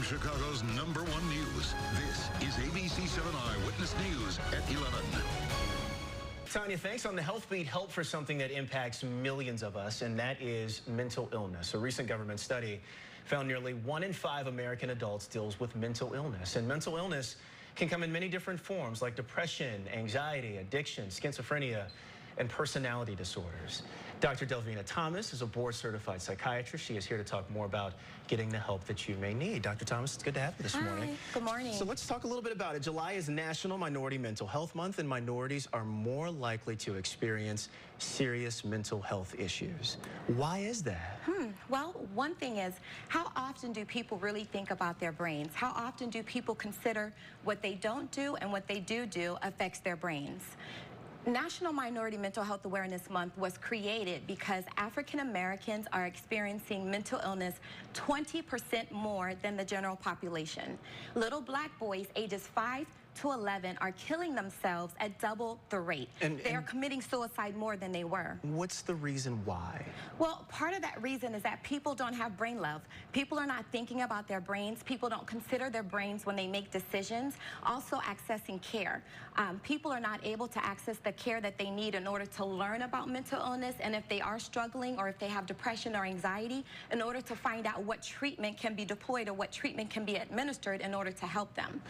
Chicago's #1 news. This is ABC 7 Eyewitness News at 11. Tanya, thanks. On the Health Beat, help for something that impacts millions of us, and that is mental illness. A recent government study found nearly 1 in 5 American adults deals with mental illness. And mental illness can come in many different forms, like depression, anxiety, addiction, schizophrenia, and personality disorders. Dr. Delvena Thomas is a board-certified psychiatrist. She is here to talk more about getting the help that you may need. Dr. Thomas, it's good to have you this morning. Hi, good morning. So let's talk a little bit about it. July is National Minority Mental Health Month, and minorities are more likely to experience serious mental health issues. Why is that? Well, one thing is, how often do people really think about their brains? How often do people consider what they don't do and what they do affects their brains? National Minority Mental Health Awareness Month was created because African Americans are experiencing mental illness 20% more than the general population. Little black boys ages 5 to 11 are killing themselves at double the rate. They are committing suicide more than they were. What's the reason why? Well, part of that reason is that people don't have brain love. People are not thinking about their brains. People don't consider their brains when they make decisions. Also accessing care. People are not able to access the care that they need in order to learn about mental illness, and if they are struggling or if they have depression or anxiety, in order to find out what treatment can be deployed or what treatment can be administered in order to help them.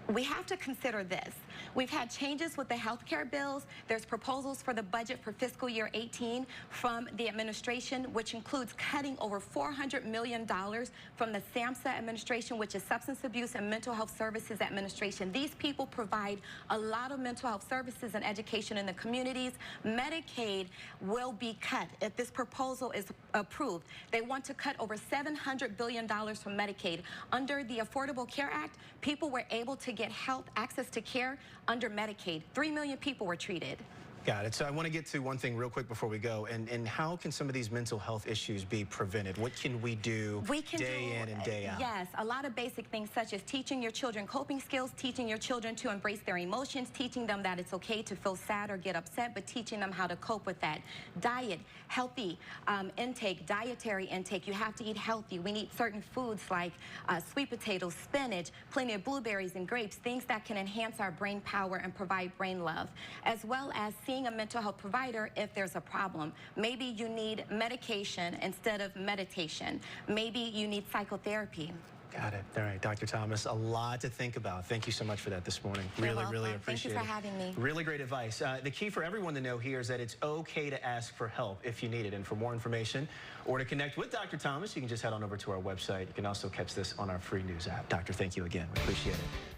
We have to consider this. We've had changes with the healthcare bills. There's proposals for the budget for fiscal year 18 from the administration, which includes cutting over $400 million from the SAMHSA administration, which is Substance Abuse and Mental Health Services Administration. These people provide a lot of mental health services and education in the communities. Medicaid will be cut if this proposal is approved. They want to cut over $700 billion from Medicaid. Under the Affordable Care Act, people were able to get access to care under Medicaid. 3 million people were treated. Got it. So I want to get to one thing real quick before we go, and how can some of these mental health issues be prevented? What can we do day in and day out? Yes, a lot of basic things such as teaching your children coping skills, teaching your children to embrace their emotions, teaching them that it's okay to feel sad or get upset, but teaching them how to cope with that. Diet, healthy intake, dietary intake. You have to eat healthy. We need certain foods like sweet potatoes, spinach, plenty of blueberries and grapes, things that can enhance our brain power and provide brain love, as well as seeing a mental health provider if there's a problem. Maybe you need medication instead of meditation. Maybe you need psychotherapy. Got it. All right, Dr. Thomas, a lot to think about. Thank you so much for that this morning. Really appreciate it. Thank you for having me. Really great advice. The key for everyone to know here is that it's okay to ask for help if you need it. And for more information or to connect with Dr. Thomas, you can just head on over to our website. You can also catch this on our free news app. Doctor, thank you again. We appreciate it.